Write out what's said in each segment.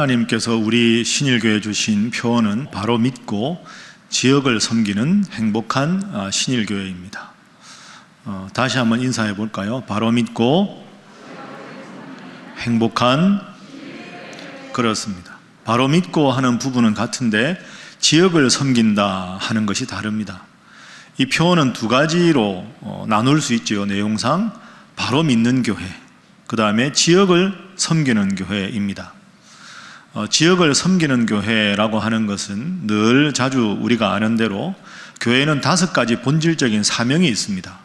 하나님께서 우리 신일교회 주신 표어는 바로 믿고 지역을 섬기는 행복한 신일교회입니다. 다시 한번 인사해 볼까요? 바로 믿고 행복한, 그렇습니다. 바로 믿고 하는 부분은 같은데 지역을 섬긴다 하는 것이 다릅니다. 이 표어는 두 가지로 나눌 수 있죠. 내용상 바로 믿는 교회, 그 다음에 지역을 섬기는 교회입니다. 지역을 섬기는 교회라고 하는 것은 늘 자주 우리가 아는 대로 교회는 5가지 본질적인 사명이 있습니다.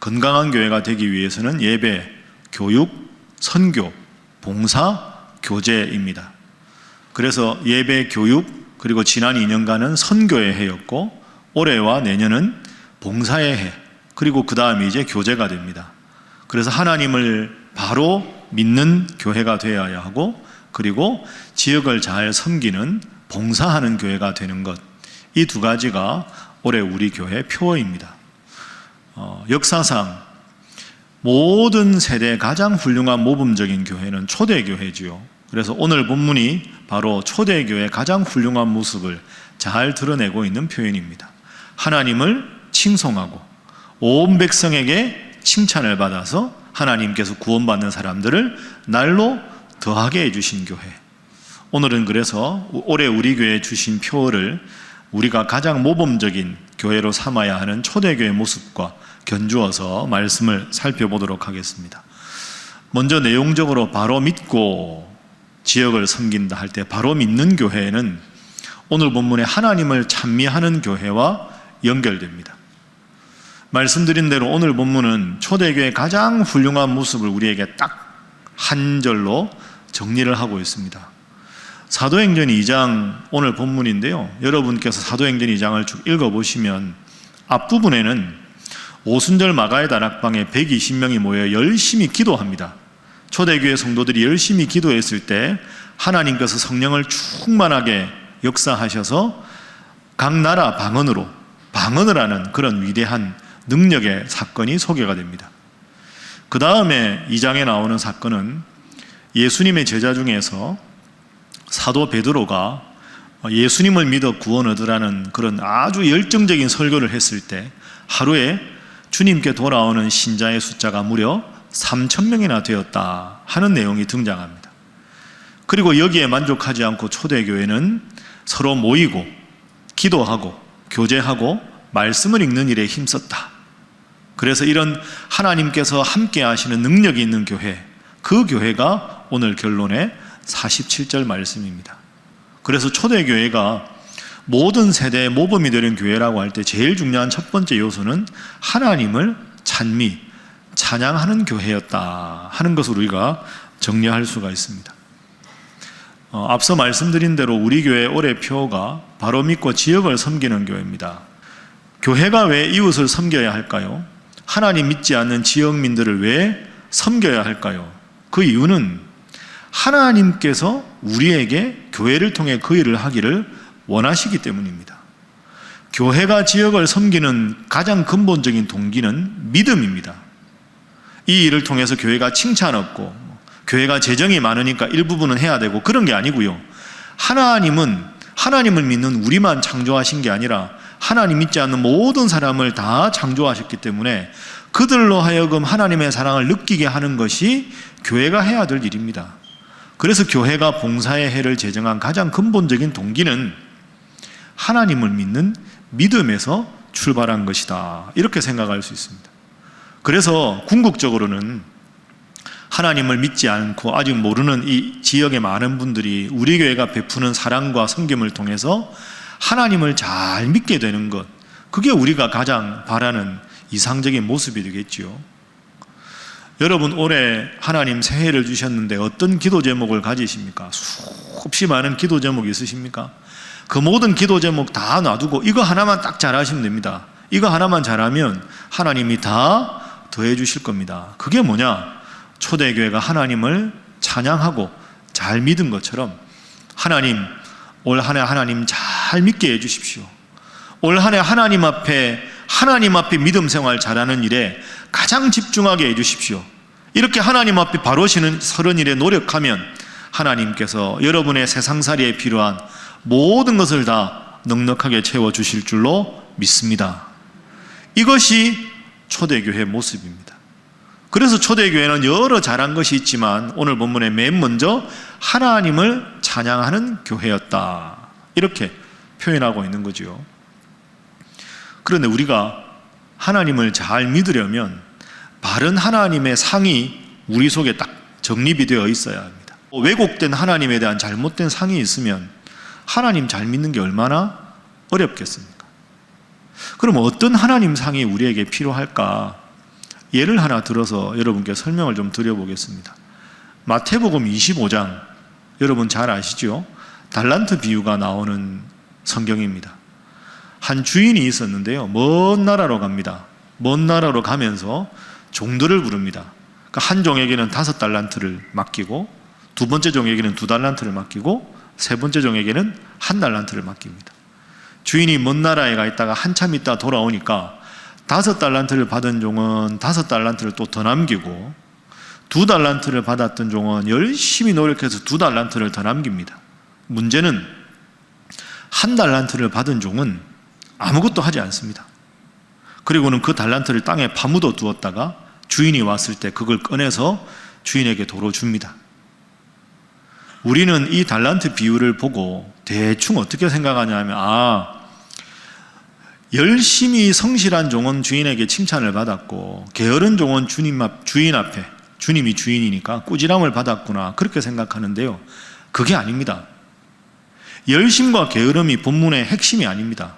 건강한 교회가 되기 위해서는 예배, 교육, 선교, 봉사, 교제입니다. 그래서 예배, 교육, 그리고 지난 2년간은 선교의 해였고 올해와 내년은 봉사의 해, 그리고 그 다음이 이제 교제가 됩니다. 그래서 하나님을 바로 믿는 교회가 되어야 하고, 그리고 지역을 잘 섬기는, 봉사하는 교회가 되는 것, 이 두 가지가 올해 우리 교회 표어입니다. 역사상 모든 세대의 가장 훌륭한 모범적인 교회는 초대교회지요. 그래서 오늘 본문이 바로 초대교회의 가장 훌륭한 모습을 잘 드러내고 있는 표현입니다. 하나님을 칭송하고 온 백성에게 칭찬을 받아서 하나님께서 구원받는 사람들을 날로 더하게 해주신 교회. 오늘은 그래서 올해 우리 교회에 주신 표어를 우리가 가장 모범적인 교회로 삼아야 하는 초대교회 모습과 견주어서 말씀을 살펴보도록 하겠습니다. 먼저 내용적으로 바로 믿고 지역을 섬긴다 할 때 바로 믿는 교회는 오늘 본문에 하나님을 찬미하는 교회와 연결됩니다. 말씀드린 대로 오늘 본문은 초대교회의 가장 훌륭한 모습을 우리에게 딱 한 절로 정리를 하고 있습니다. 사도행전 2장 오늘 본문인데요, 여러분께서 사도행전 2장을 쭉 읽어보시면 앞부분에는 오순절 마가의 다락방에 120명이 모여 열심히 기도합니다. 초대교회 성도들이 열심히 기도했을 때 하나님께서 성령을 충만하게 역사하셔서 각 나라 방언을 하는 그런 위대한 능력의 사건이 소개가 됩니다. 그 다음에 2장에 나오는 사건은 예수님의 제자 중에서 사도 베드로가 예수님을 믿어 구원 얻으라는 그런 아주 열정적인 설교를 했을 때 하루에 주님께 돌아오는 신자의 숫자가 무려 3,000명이나 되었다 하는 내용이 등장합니다. 그리고 여기에 만족하지 않고 초대교회는 서로 모이고 기도하고 교제하고 말씀을 읽는 일에 힘썼다. 그래서 이런 하나님께서 함께 하시는 능력이 있는 교회, 그 교회가 오늘 결론의 47절 말씀입니다. 그래서 초대교회가 모든 세대의 모범이 되는 교회라고 할 때 제일 중요한 첫 번째 요소는 하나님을 찬양하는 교회였다 하는 것을 우리가 정리할 수가 있습니다. 앞서 말씀드린 대로 우리 교회 올해 표어가 바로 믿고 지역을 섬기는 교회입니다. 교회가 왜 이웃을 섬겨야 할까요? 하나님 믿지 않는 지역민들을 왜 섬겨야 할까요? 그 이유는 하나님께서 우리에게 교회를 통해 그 일을 하기를 원하시기 때문입니다. 교회가 지역을 섬기는 가장 근본적인 동기는 믿음입니다. 이 일을 통해서 교회가 칭찬 얻고 교회가 재정이 많으니까 일부분은 해야 되고 그런 게 아니고요. 하나님을 믿는 우리만 창조하신 게 아니라 하나님 믿지 않는 모든 사람을 다 창조하셨기 때문에 그들로 하여금 하나님의 사랑을 느끼게 하는 것이 교회가 해야 될 일입니다. 그래서 교회가 봉사의 해를 제정한 가장 근본적인 동기는 하나님을 믿는 믿음에서 출발한 것이다, 이렇게 생각할 수 있습니다. 그래서 궁극적으로는 하나님을 믿지 않고 아직 모르는 이 지역의 많은 분들이 우리 교회가 베푸는 사랑과 섬김을 통해서 하나님을 잘 믿게 되는 것, 그게 우리가 가장 바라는 이상적인 모습이 되겠지요. 여러분 올해 하나님 새해를 주셨는데 어떤 기도 제목을 가지십니까? 수없이 많은 기도 제목이 있으십니까? 그 모든 기도 제목 다 놔두고 이거 하나만 딱 잘하시면 됩니다. 이거 하나만 잘하면 하나님이 다 더해 주실 겁니다. 그게 뭐냐? 초대교회가 하나님을 찬양하고 잘 믿은 것처럼 하나님, 올 한 해 하나님 잘 믿게 해 주십시오. 올 한 해 하나님 앞에 믿음 생활 잘하는 일에 가장 집중하게 해 주십시오. 이렇게 하나님 앞에 바로 서는 일에 노력하면 하나님께서 여러분의 세상살이에 필요한 모든 것을 다 넉넉하게 채워주실 줄로 믿습니다. 이것이 초대교회의 모습입니다. 그래서 초대교회는 여러 잘한 것이 있지만 오늘 본문에 맨 먼저 하나님을 찬양하는 교회였다, 이렇게 표현하고 있는 거죠. 그런데 우리가 하나님을 잘 믿으려면 바른 하나님의 상이 우리 속에 딱 정립이 되어 있어야 합니다. 왜곡된 하나님에 대한 잘못된 상이 있으면 하나님 잘 믿는 게 얼마나 어렵겠습니까? 그럼 어떤 하나님 상이 우리에게 필요할까? 예를 하나 들어서 여러분께 설명을 좀 드려보겠습니다. 마태복음 25장, 여러분 잘 아시죠? 달란트 비유가 나오는 성경입니다. 한 주인이 있었는데요, 먼 나라로 갑니다. 먼 나라로 가면서 종들을 부릅니다. 그러니까 한 종에게는 5달란트를 맡기고, 두 번째 종에게는 2달란트를 맡기고, 세 번째 종에게는 1달란트를 맡깁니다. 주인이 먼 나라에 가 있다가 한참 있다 돌아오니까 5달란트를 받은 종은 5달란트를 또 더 남기고, 2달란트를 받았던 종은 열심히 노력해서 2달란트를 더 남깁니다. 문제는 1달란트를 받은 종은 아무것도 하지 않습니다. 그리고는 그 달란트를 땅에 파묻어 두었다가 주인이 왔을 때 그걸 꺼내서 주인에게 도로 줍니다. 우리는 이 달란트 비유를 보고 대충 어떻게 생각하냐면, 열심히 성실한 종은 주인에게 칭찬을 받았고 게으른 종은 주인 앞에, 주님이 주인이니까 꾸지람을 받았구나, 그렇게 생각하는데요, 그게 아닙니다. 열심과 게으름이 본문의 핵심이 아닙니다.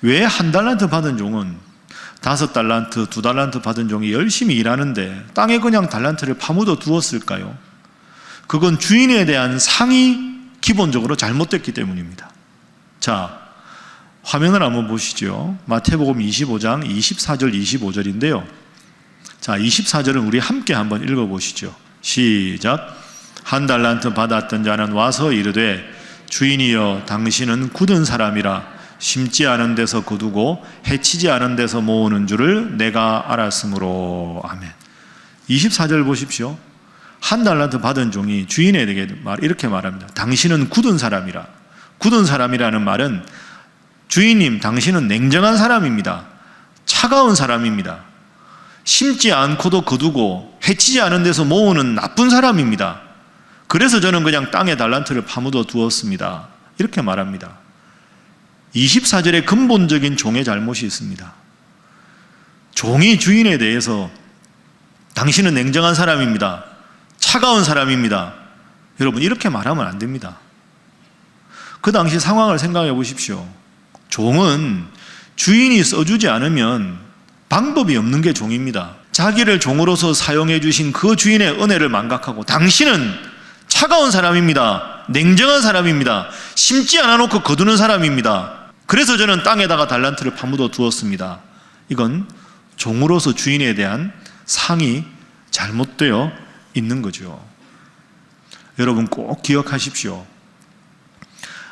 왜 1달란트 받은 종은 5달란트, 2달란트 받은 종이 열심히 일하는데 땅에 그냥 달란트를 파묻어 두었을까요? 그건 주인에 대한 상이 기본적으로 잘못됐기 때문입니다. 자, 화면을 한번 보시죠. 마태복음 25장 24절 25절인데요. 자, 24절은 우리 함께 한번 읽어보시죠. 시작. 1달란트 받았던 자는 와서 이르되 주인이여 당신은 굳은 사람이라 심지 않은 데서 거두고 해치지 않은 데서 모으는 줄을 내가 알았으므로. 아멘. 24절 보십시오. 1달란트 받은 종이 주인에게 이렇게 말합니다. 당신은 굳은 사람이라. 굳은 사람이라는 말은 주인님, 당신은 냉정한 사람입니다. 차가운 사람입니다. 심지 않고도 거두고 해치지 않은 데서 모으는 나쁜 사람입니다. 그래서 저는 그냥 땅에 달란트를 파묻어 두었습니다. 이렇게 말합니다. 24절에 근본적인 종의 잘못이 있습니다. 종이 주인에 대해서 당신은 냉정한 사람입니다, 차가운 사람입니다, 여러분 이렇게 말하면 안 됩니다. 그 당시 상황을 생각해 보십시오. 종은 주인이 써주지 않으면 방법이 없는 게 종입니다. 자기를 종으로서 사용해 주신 그 주인의 은혜를 망각하고 당신은 차가운 사람입니다, 냉정한 사람입니다, 심지 않아 놓고 거두는 사람입니다, 그래서 저는 땅에다가 달란트를 파묻어 두었습니다. 이건 종으로서 주인에 대한 상이 잘못되어 있는 거죠. 여러분 꼭 기억하십시오.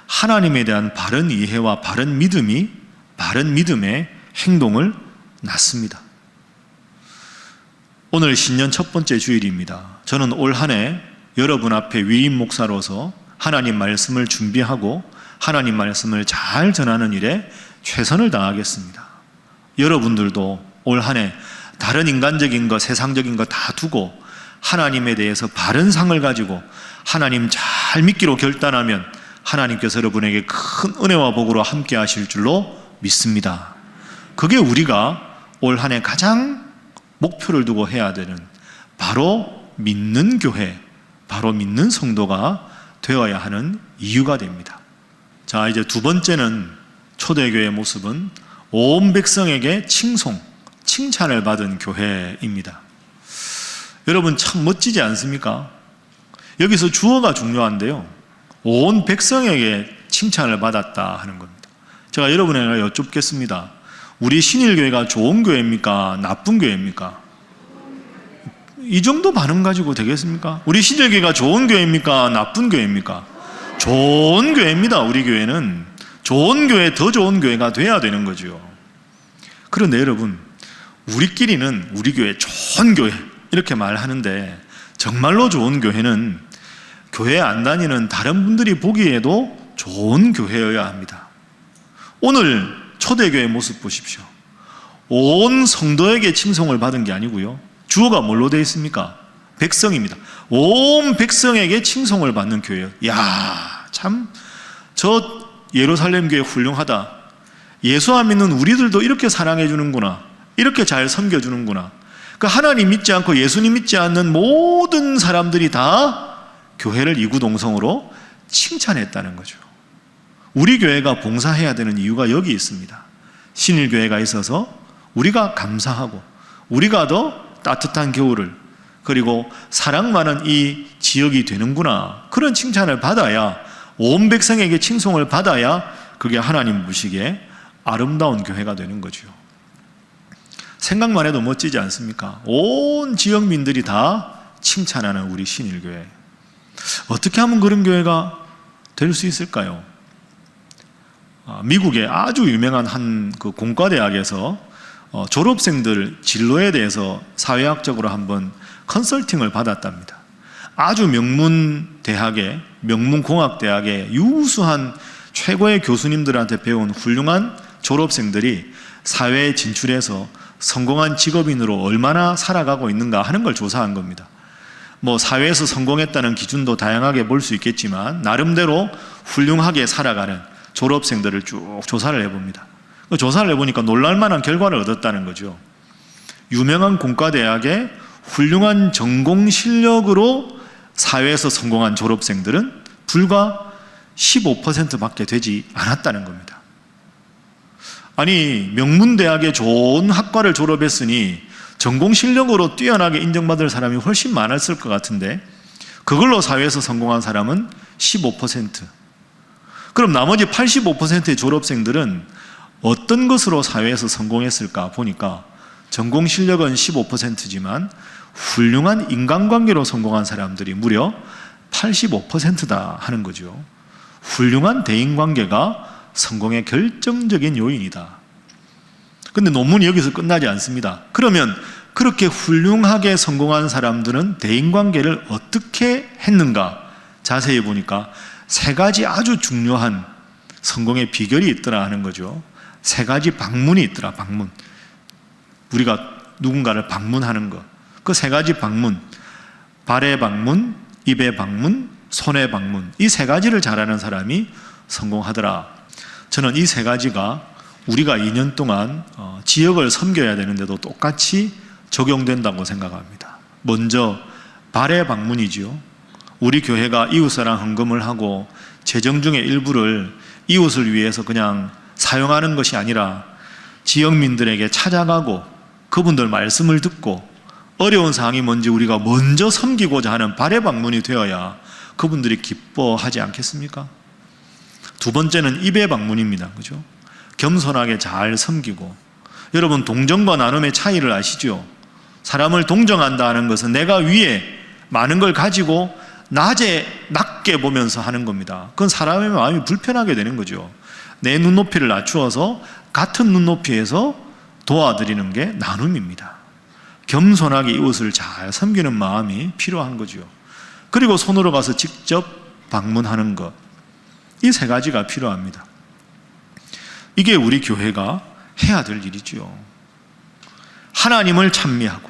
하나님에 대한 바른 이해와 바른 믿음이 바른 믿음의 행동을 낳습니다. 오늘 신년 첫 번째 주일입니다. 저는 올 한 해 여러분 앞에 위임 목사로서 하나님 말씀을 준비하고 하나님 말씀을 잘 전하는 일에 최선을 다하겠습니다. 여러분들도 올 한 해 다른 인간적인 것, 세상적인 것 다 두고 하나님에 대해서 바른 상을 가지고 하나님 잘 믿기로 결단하면 하나님께서 여러분에게 큰 은혜와 복으로 함께 하실 줄로 믿습니다. 그게 우리가 올 한 해 가장 목표를 두고 해야 되는 바로 믿는 교회, 바로 믿는 성도가 되어야 하는 이유가 됩니다. 자, 이제 두 번째는 초대교회의 모습은 온 백성에게 칭찬을 받은 교회입니다. 여러분 참 멋지지 않습니까? 여기서 주어가 중요한데요, 온 백성에게 칭찬을 받았다 하는 겁니다. 제가 여러분에게 여쭙겠습니다. 우리 신일교회가 좋은 교회입니까? 나쁜 교회입니까? 이 정도 반응 가지고 되겠습니까? 우리 신일교회가 좋은 교회입니까? 나쁜 교회입니까? 좋은 교회입니다. 우리 교회는 좋은 교회, 더 좋은 교회가 돼야 되는 거죠. 그런데 여러분, 우리끼리는 우리 교회 좋은 교회 이렇게 말하는데 정말로 좋은 교회는 교회 안 다니는 다른 분들이 보기에도 좋은 교회여야 합니다. 오늘 초대교회 모습 보십시오. 온 성도에게 칭송을 받은 게 아니고요. 주어가 뭘로 되어 있습니까? 백성입니다. 온 백성에게 칭송을 받는 교회예요. 이야, 참 저 예루살렘 교회 훌륭하다. 예수 안 믿는 우리들도 이렇게 사랑해 주는구나. 이렇게 잘 섬겨 주는구나. 그 하나님 믿지 않고 예수님 믿지 않는 모든 사람들이 다 교회를 이구동성으로 칭찬했다는 거죠. 우리 교회가 봉사해야 되는 이유가 여기 있습니다. 신일교회가 있어서 우리가 감사하고 우리가 더 따뜻한 겨울을 그리고 사랑 많은 이 지역이 되는구나. 그런 칭찬을 받아야 온 백성에게 칭송을 받아야 그게 하나님 보시기에 아름다운 교회가 되는 거죠. 생각만 해도 멋지지 않습니까? 온 지역민들이 다 칭찬하는 우리 신일교회. 어떻게 하면 그런 교회가 될 수 있을까요? 미국의 아주 유명한 한 그 공과대학에서 졸업생들 진로에 대해서 사회학적으로 한번 컨설팅을 받았답니다. 아주 명문 대학의 명문공학대학의 유수한 최고의 교수님들한테 배운 훌륭한 졸업생들이 사회에 진출해서 성공한 직업인으로 얼마나 살아가고 있는가 하는 걸 조사한 겁니다. 뭐 사회에서 성공했다는 기준도 다양하게 볼 수 있겠지만 나름대로 훌륭하게 살아가는 졸업생들을 쭉 조사를 해봅니다. 그 조사를 해보니까 놀랄만한 결과를 얻었다는 거죠. 유명한 공과대학의 훌륭한 전공 실력으로 사회에서 성공한 졸업생들은 불과 15%밖에 되지 않았다는 겁니다. 아니, 명문대학의 좋은 학과를 졸업했으니 전공 실력으로 뛰어나게 인정받을 사람이 훨씬 많았을 것 같은데 그걸로 사회에서 성공한 사람은 15%. 그럼 나머지 85%의 졸업생들은 어떤 것으로 사회에서 성공했을까 보니까 전공 실력은 15%지만 훌륭한 인간관계로 성공한 사람들이 무려 85%다 하는 거죠. 훌륭한 대인관계가 성공의 결정적인 요인이다. 근데 논문이 여기서 끝나지 않습니다. 그러면 그렇게 훌륭하게 성공한 사람들은 대인관계를 어떻게 했는가? 자세히 보니까 세 가지 아주 중요한 성공의 비결이 있더라 하는 거죠. 세 가지 방문이 있더라, 방문. 우리가 누군가를 방문하는 것. 그 세 가지 방문, 발의 방문, 입의 방문, 손의 방문. 이 세 가지를 잘하는 사람이 성공하더라. 저는 이 세 가지가 우리가 2년 동안 지역을 섬겨야 되는데도 똑같이 적용된다고 생각합니다. 먼저 발의 방문이지요. 우리 교회가 이웃사랑 헌금을 하고 재정 중의 일부를 이웃을 위해서 그냥 사용하는 것이 아니라 지역민들에게 찾아가고 그분들 말씀을 듣고 어려운 상황이 뭔지 우리가 먼저 섬기고자 하는 발의 방문이 되어야 그분들이 기뻐하지 않겠습니까? 두 번째는 입의 방문입니다. 그죠? 겸손하게 잘 섬기고. 여러분, 동정과 나눔의 차이를 아시죠? 사람을 동정한다 는 것은 내가 위에 많은 걸 가지고 낮게 보면서 하는 겁니다. 그건 사람의 마음이 불편하게 되는 거죠. 내 눈높이를 낮추어서 같은 눈높이에서 도와드리는 게 나눔입니다. 겸손하게 이웃을 잘 섬기는 마음이 필요한 거죠. 그리고 손으로 가서 직접 방문하는 것. 이 세 가지가 필요합니다. 이게 우리 교회가 해야 될 일이죠. 하나님을 찬미하고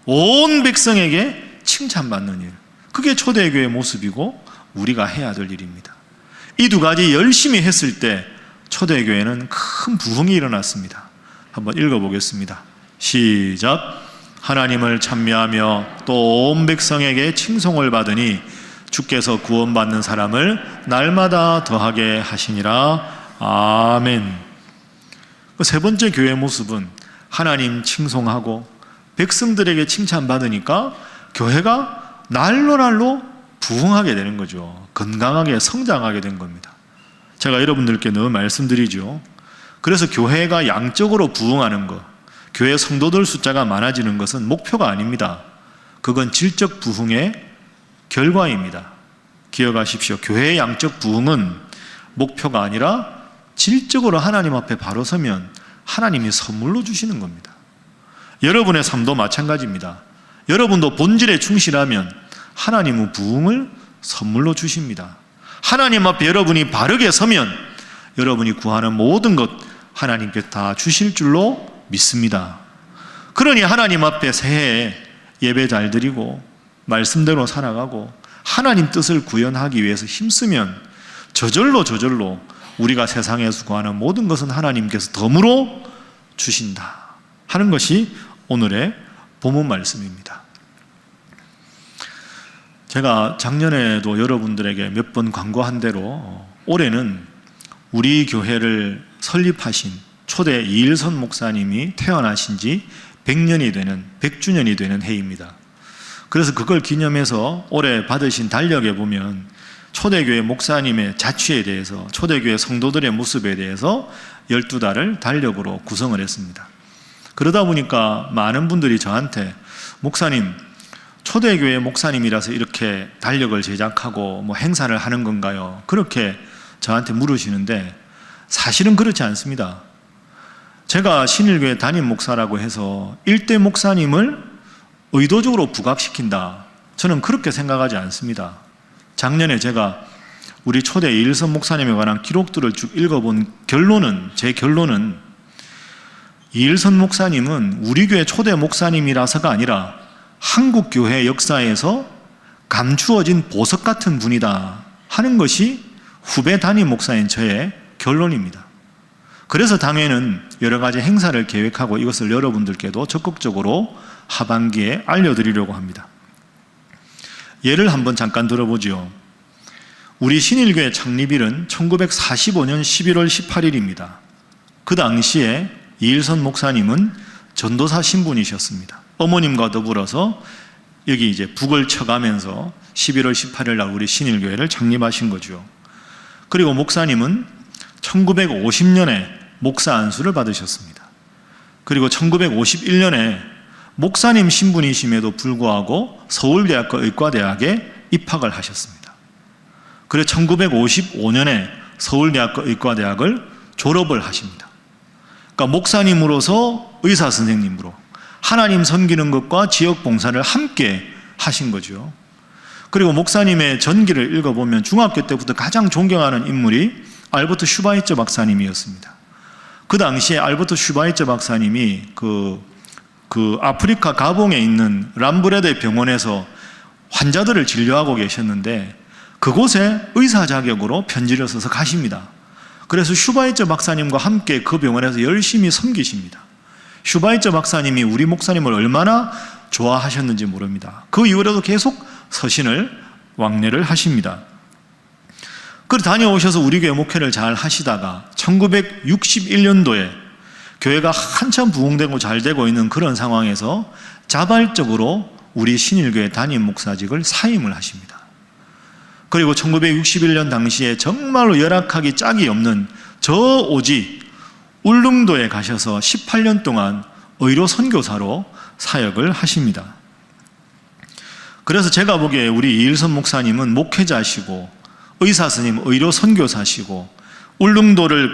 온 백성에게 칭찬받는 일. 그게 초대교회의 모습이고 우리가 해야 될 일입니다. 이 두 가지 열심히 했을 때 초대교회는 큰 부흥이 일어났습니다. 한번 읽어보겠습니다. 시작. 하나님을 찬미하며 또 온 백성에게 칭송을 받으니 주께서 구원받는 사람을 날마다 더하게 하시니라. 아멘. 세 번째 교회의 모습은 하나님 칭송하고 백성들에게 칭찬받으니까 교회가 날로 부흥하게 되는 거죠. 건강하게 성장하게 된 겁니다. 제가 여러분들께 늘 말씀드리죠. 그래서 교회가 양적으로 부흥하는 것, 교회 성도들 숫자가 많아지는 것은 목표가 아닙니다. 그건 질적 부흥의 결과입니다. 기억하십시오. 교회의 양적 부흥은 목표가 아니라 질적으로 하나님 앞에 바로 서면 하나님이 선물로 주시는 겁니다. 여러분의 삶도 마찬가지입니다. 여러분도 본질에 충실하면 하나님은 부흥을 선물로 주십니다. 하나님 앞에 여러분이 바르게 서면 여러분이 구하는 모든 것 하나님께 다 주실 줄로 믿습니다. 그러니 하나님 앞에 새해 예배 잘 드리고 말씀대로 살아가고 하나님 뜻을 구현하기 위해서 힘쓰면 저절로 우리가 세상에서 구하는 모든 것은 하나님께서 덤으로 주신다 하는 것이 오늘의 본문 말씀입니다. 제가 작년에도 여러분들에게 몇 번 광고한 대로 올해는 우리 교회를 설립하신 초대 이일선 목사님이 태어나신 지 100주년이 되는 해입니다. 그래서 그걸 기념해서 올해 받으신 달력에 보면 초대교회 목사님의 자취에 대해서, 초대교회 성도들의 모습에 대해서 12달을 달력으로 구성을 했습니다. 그러다 보니까 많은 분들이 저한테 목사님, 초대교회 목사님이라서 이렇게 달력을 제작하고 행사를 하는 건가요? 그렇게 저한테 물으시는데 사실은 그렇지 않습니다. 제가 신일교회 담임 목사라고 해서 일대 목사님을 의도적으로 부각시킨다, 저는 그렇게 생각하지 않습니다. 작년에 제가 우리 초대 이일선 목사님에 관한 기록들을 쭉 읽어본 제 결론은 이일선 목사님은 우리 교회 초대 목사님이라서가 아니라 한국 교회 역사에서 감추어진 보석 같은 분이다 하는 것이 후배 담임 목사인 저의 결론입니다. 그래서 당회는 여러 가지 행사를 계획하고 이것을 여러분들께도 적극적으로 하반기에 알려드리려고 합니다. 예를 한번 잠깐 들어보죠. 우리 신일교회 창립일은 1945년 11월 18일입니다. 그 당시에 이일선 목사님은 전도사 신분이셨습니다. 어머님과 더불어서 여기 이제 북을 쳐가면서 11월 18일 날 우리 신일교회를 창립하신 거죠. 그리고 목사님은 1950년에 목사 안수를 받으셨습니다. 그리고 1951년에 목사님 신분이심에도 불구하고 서울대학교 의과대학에 입학을 하셨습니다. 그래서 1955년에 서울대학교 의과대학을 졸업을 하십니다. 그러니까 목사님으로서 의사 선생님으로 하나님 섬기는 것과 지역 봉사를 함께 하신 거죠. 그리고 목사님의 전기를 읽어보면 중학교 때부터 가장 존경하는 인물이 알버트 슈바이처 박사님이었습니다. 그 당시에 알버트 슈바이처 박사님이 그 아프리카 가봉에 있는 람브레드 병원에서 환자들을 진료하고 계셨는데 그곳에 의사 자격으로 편지를 써서 가십니다. 그래서 슈바이처 박사님과 함께 그 병원에서 열심히 섬기십니다. 슈바이처 박사님이 우리 목사님을 얼마나 좋아하셨는지 모릅니다. 그 이후로도 계속 서신을 왕래를 하십니다. 그리고 다녀오셔서 우리 교회 목회를 잘 하시다가 1961년도에 교회가 한참 부흥되고 잘 되고 있는 그런 상황에서 자발적으로 우리 신일교회 담임 목사직을 사임을 하십니다. 그리고 1961년 당시에 정말로 열악하기 짝이 없는 저 오지 울릉도에 가셔서 18년 동안 의료 선교사로 사역을 하십니다. 그래서 제가 보기에 우리 이일선 목사님은 목회자시고 의사 스님, 의료 선교사시고 울릉도를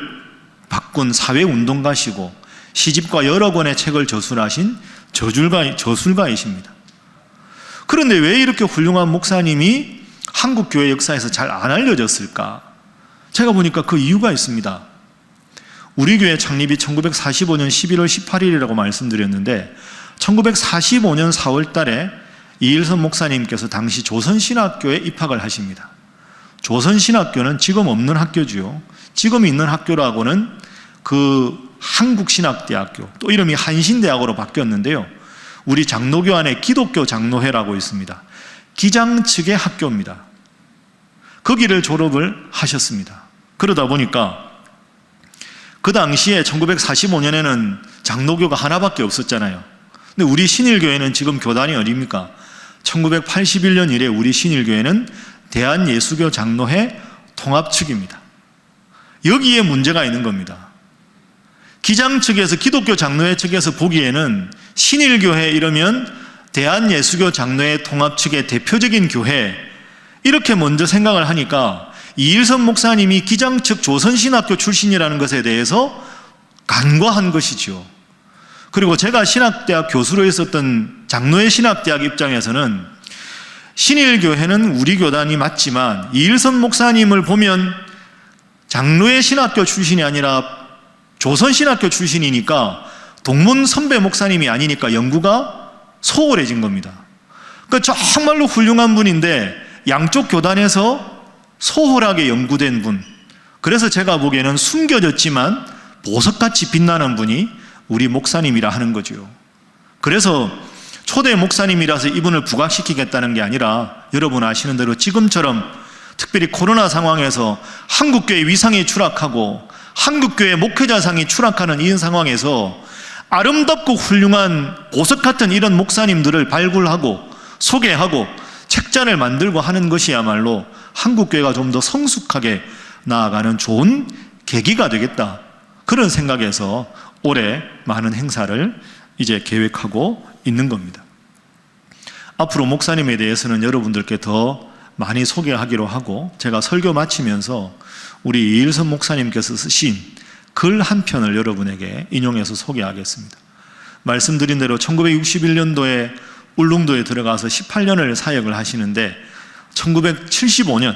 바꾼 사회운동가시고 시집과 여러 권의 책을 저술하신 저술가이십니다. 그런데 왜 이렇게 훌륭한 목사님이 한국 교회 역사에서 잘 안 알려졌을까? 제가 보니까 그 이유가 있습니다. 우리 교회 창립이 1945년 11월 18일이라고 말씀드렸는데 1945년 4월 달에 이일선 목사님께서 당시 조선신학교에 입학을 하십니다. 조선신학교는 지금 없는 학교지요. 지금 있는 학교라고는 그 한국신학대학교, 또 이름이 한신대학으로 바뀌었는데요. 우리 장로교 안에 기독교 장로회라고 있습니다. 기장 측의 학교입니다. 거기를 졸업을 하셨습니다. 그러다 보니까 그 당시에 1945년에는 장로교가 하나밖에 없었잖아요. 근데 우리 신일교회는 지금 교단이 어디입니까? 1981년 이래 우리 신일교회는 대한예수교 장로회 통합 측입니다. 여기에 문제가 있는 겁니다. 기장 측에서, 기독교 장로회 측에서 보기에는 신일교회 이러면 대한예수교 장로회 통합 측의 대표적인 교회, 이렇게 먼저 생각을 하니까 이일선 목사님이 기장 측 조선신학교 출신이라는 것에 대해서 간과한 것이죠. 그리고 제가 신학대학 교수로 있었던 장로의 신학대학 입장에서는 신일교회는 우리 교단이 맞지만 이일선 목사님을 보면 장로의 신학교 출신이 아니라 조선신학교 출신이니까 동문 선배 목사님이 아니니까 연구가 소홀해진 겁니다. 그러니까 정말로 훌륭한 분인데 양쪽 교단에서 소홀하게 연구된 분, 그래서 제가 보기에는 숨겨졌지만 보석같이 빛나는 분이 우리 목사님이라 하는 거죠. 그래서 초대 목사님이라서 이분을 부각시키겠다는 게 아니라 여러분 아시는 대로 지금처럼 특별히 코로나 상황에서 한국교회 위상이 추락하고 한국교회 목회자상이 추락하는 이 상황에서 아름답고 훌륭한 보석 같은 이런 목사님들을 발굴하고 소개하고 책자를 만들고 하는 것이야말로 한국교회가 좀 더 성숙하게 나아가는 좋은 계기가 되겠다, 그런 생각에서 올해 많은 행사를 이제 계획하고 있는 겁니다. 앞으로 목사님에 대해서는 여러분들께 더 많이 소개하기로 하고, 제가 설교 마치면서 우리 이일선 목사님께서 쓰신 글 한 편을 여러분에게 인용해서 소개하겠습니다. 말씀드린 대로 1961년도에 울릉도에 들어가서 18년을 사역을 하시는데 1975년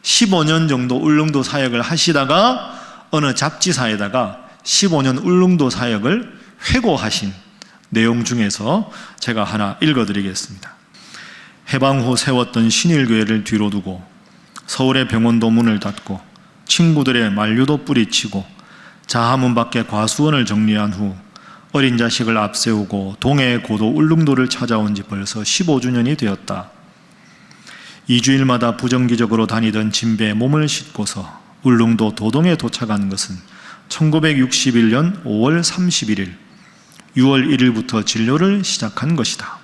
15년 정도 울릉도 사역을 하시다가 어느 잡지사에다가 15년 울릉도 사역을 회고하신 내용 중에서 제가 하나 읽어드리겠습니다. 해방 후 세웠던 신일교회를 뒤로 두고 서울의 병원도 문을 닫고 친구들의 만류도 뿌리치고 자하문 밖에 과수원을 정리한 후 어린 자식을 앞세우고 동해의 고도 울릉도를 찾아온 지 벌써 15주년이 되었다. 2주일마다 부정기적으로 다니던 진배에 몸을 싣고서 울릉도 도동에 도착한 것은 1961년 5월 31일 6월 1일부터 진료를 시작한 것이다.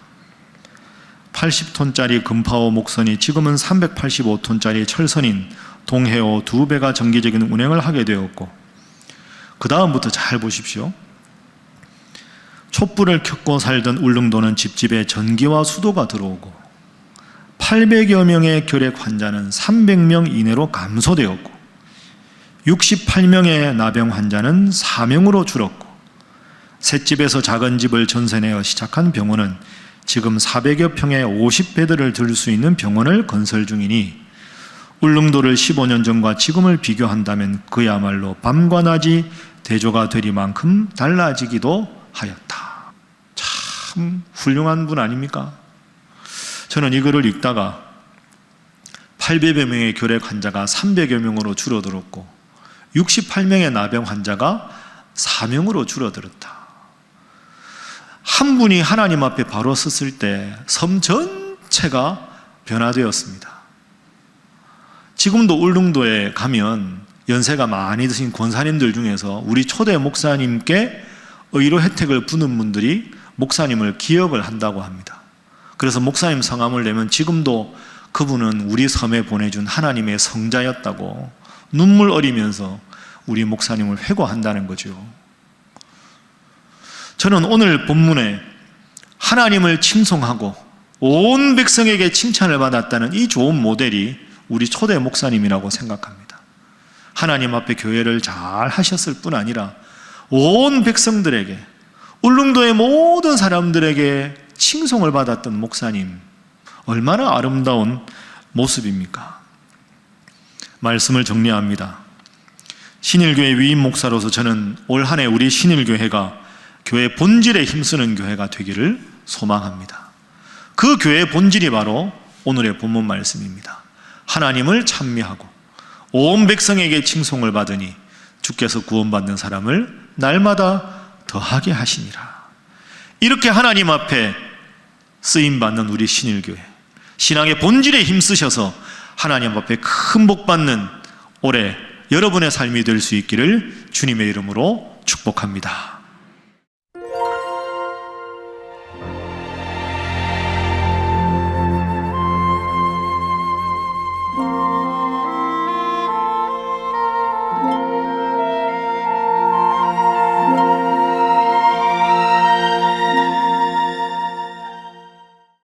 80톤짜리 금파호 목선이 지금은 385톤짜리 철선인 동해호 2배가 정기적인 운행을 하게 되었고, 그 다음부터 잘 보십시오. 촛불을 켰고 살던 울릉도는 집집에 전기와 수도가 들어오고 800여 명의 결핵 환자는 300명 이내로 감소되었고 68명의 나병 환자는 4명으로 줄었고 셋집에서 작은 집을 전세내어 시작한 병원은 지금 400여 평의 50베드를 들 수 있는 병원을 건설 중이니 울릉도를 15년 전과 지금을 비교한다면 그야말로 밤과 낮이 대조가 되리만큼 달라지기도 하였다. 참 훌륭한 분 아닙니까? 저는 이 글을 읽다가 800여 명의 결핵 환자가 300여 명으로 줄어들었고 68명의 나병 환자가 4명으로 줄어들었다. 한 분이 하나님 앞에 바로 섰을 때 섬 전체가 변화되었습니다. 지금도 울릉도에 가면 연세가 많이 드신 권사님들 중에서 우리 초대 목사님께 의료 혜택을 부는 분들이 목사님을 기억을 한다고 합니다. 그래서 목사님 성함을 내면 지금도 그분은 우리 섬에 보내준 하나님의 성자였다고 눈물 어리면서 우리 목사님을 회고한다는 거죠. 저는 오늘 본문에 하나님을 칭송하고 온 백성에게 칭찬을 받았다는 이 좋은 모델이 우리 초대 목사님이라고 생각합니다. 하나님 앞에 교회를 잘 하셨을 뿐 아니라 온 백성들에게, 울릉도의 모든 사람들에게 칭송을 받았던 목사님, 얼마나 아름다운 모습입니까? 말씀을 정리합니다. 신일교회 위임 목사로서 저는 올 한 해 우리 신일교회가 교회 본질에 힘쓰는 교회가 되기를 소망합니다. 그 교회의 본질이 바로 오늘의 본문 말씀입니다. 하나님을 찬미하고 온 백성에게 칭송을 받으니 주께서 구원받는 사람을 날마다 더하게 하시니라. 이렇게 하나님 앞에 쓰임받는 우리 신일교회, 신앙의 본질에 힘쓰셔서 하나님 앞에 큰 복 받는 올해 여러분의 삶이 될 수 있기를 주님의 이름으로 축복합니다.